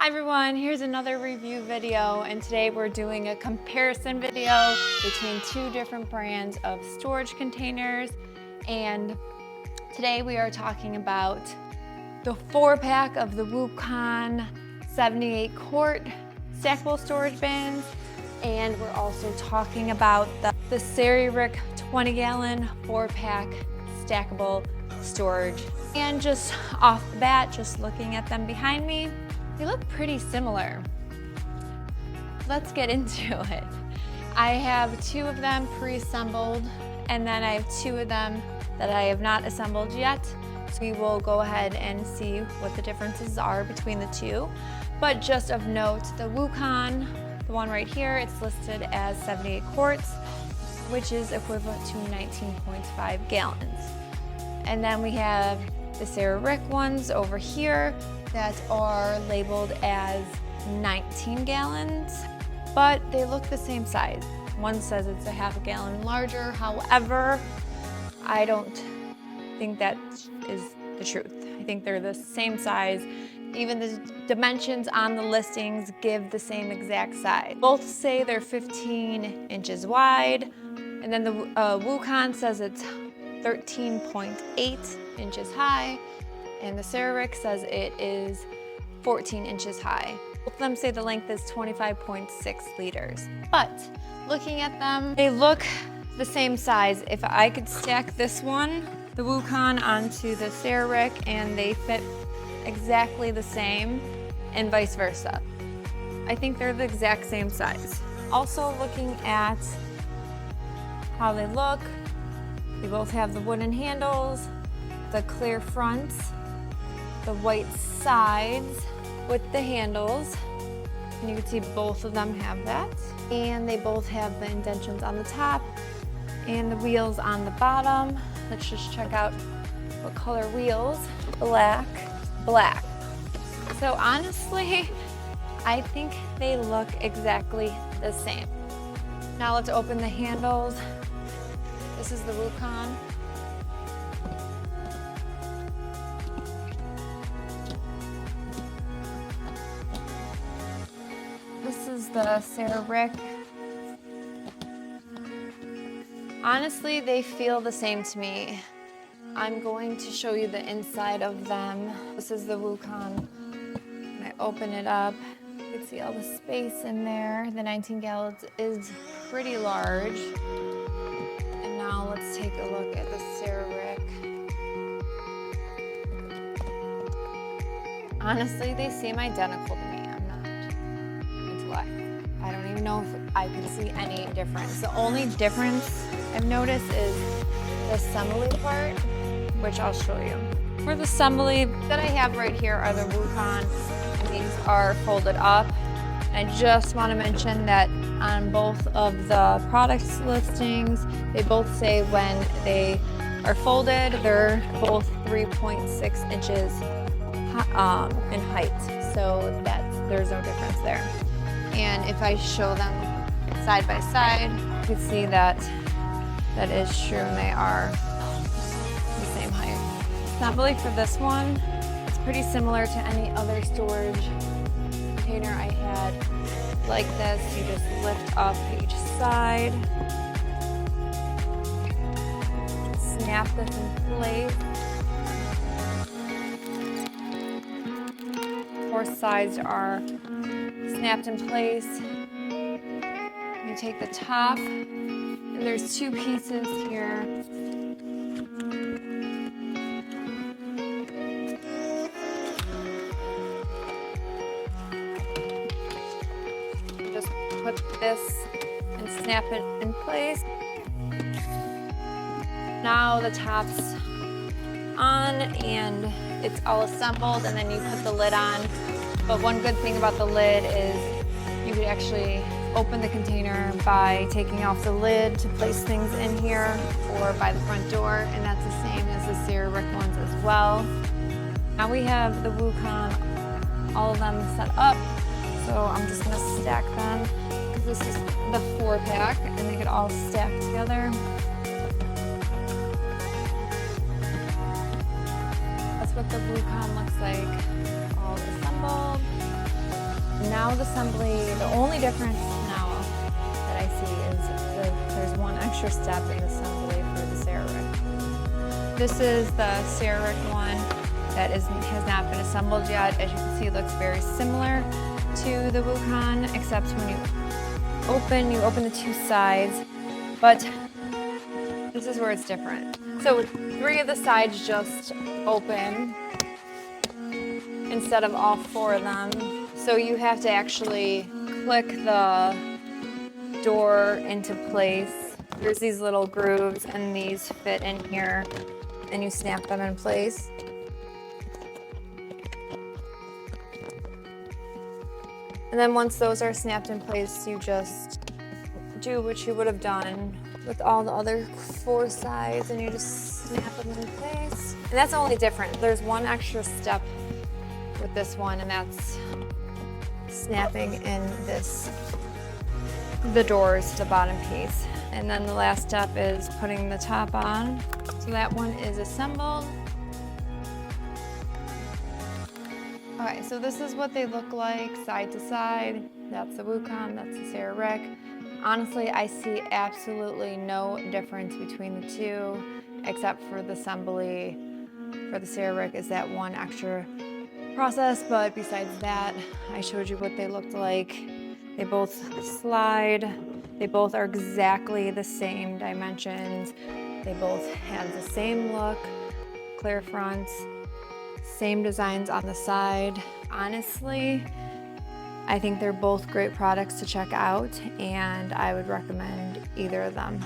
Hi everyone, here's another review video, and today we're doing a comparison video between two different brands of storage containers. And today we are talking about the 4-pack of the WOOKON 78 quart stackable storage bins, and we're also talking about the SIRIRIC 20-gallon 4-pack stackable storage. And just off the bat, just looking at them behind me, they look pretty similar. Let's get into it. I have two of them pre-assembled, and then I have two of them that I have not assembled yet. So we will go ahead and see what the differences are between the two. But just of note, the WOOKON, the one right here, it's listed as 78 quarts, which is equivalent to 19.5 gallons. And then we have the SIRIRIC ones over here that are labeled as 19 gallons, but they look the same size. One says it's a half a gallon larger. However, I don't think that is the truth. I think they're the same size. Even the dimensions on the listings give the same exact size. Both say they're 15 inches wide, and then the WOOKON says it's 13.8 inches high, and the SIRIRIC says it is 14 inches high. Both of them say the length is 25.6 liters. But looking at them, they look the same size. If I could stack this one, the WOOKON, onto the SIRIRIC, and they fit exactly the same, and vice versa. I think they're the exact same size. Also looking at how they look, they both have the wooden handles, the clear fronts, the white sides with the handles, and you can see both of them have that. And they both have the indentions on the top and the wheels on the bottom. Let's just check out what color wheels. Black, black. So honestly, I think they look exactly the same. Now let's open the handles. This is the WOOKON. This is the SIRIRIC. Honestly, they feel the same to me. I'm going to show you the inside of them. This is the WOOKON. When I open it up, you can see all the space in there. The 19 gallons is pretty large. And now let's take a look at the SIRIRIC. Honestly, they seem identical to me. I'm not going to lie. I don't even know if I can see any difference. The only difference I've noticed is the assembly part, which I'll show you. For the assembly that I have right here are the WOOKON, and these are folded up. And I just want to mention that on both of the product listings, they both say when they are folded, they're both 3.6 inches in height. So there's no difference there. And if I show them side by side, you can see that is true, and they are the same height. Assembly for this one, it's pretty similar to any other storage container I had like this. You just lift up each side, snap this in place. 4 sides are snapped in place. You take the top, and there's 2 pieces here. You just put this and snap it in place. Now the top's on and it's all assembled, and then you put the lid on. But one good thing about the lid is you could actually open the container by taking off the lid to place things in here, or by the front door, and that's the same as the SIRIRIC ones as well. Now we have the WOOKON, all of them set up, so I'm just going to stack them, because this is the 4-pack, and they could all stack together. That's what the WOOKON looks like, all assembled. now the assembly, the only difference now that I see is there's one extra step in the assembly for the SIRIRIC. This is the SIRIRIC one that has not been assembled yet. As you can see, it looks very similar to the WOOKON, except when you open the two sides, but this is where it's different. So 3 of the sides just open instead of all 4 of them. So you have to actually click the door into place. There's these little grooves and these fit in here and you snap them in place. And then once those are snapped in place, you just do what you would have done with all the other 4 sides and you just snap them in place. And that's only different. There's one extra step with this one, and that's snapping in the doors to the bottom piece. And then the last step is putting the top on. So that one is assembled. Okay, so this is what they look like side to side. That's the WOOKON, that's the SIRIRIC. Honestly, I see absolutely no difference between the two, except for the assembly for the SIRIRIC is that one extra process, but besides that, I showed you what they looked like. They both slide. They both are exactly the same dimensions. They both have the same look, clear fronts, same designs on the side. Honestly, I think they're both great products to check out, and I would recommend either of them.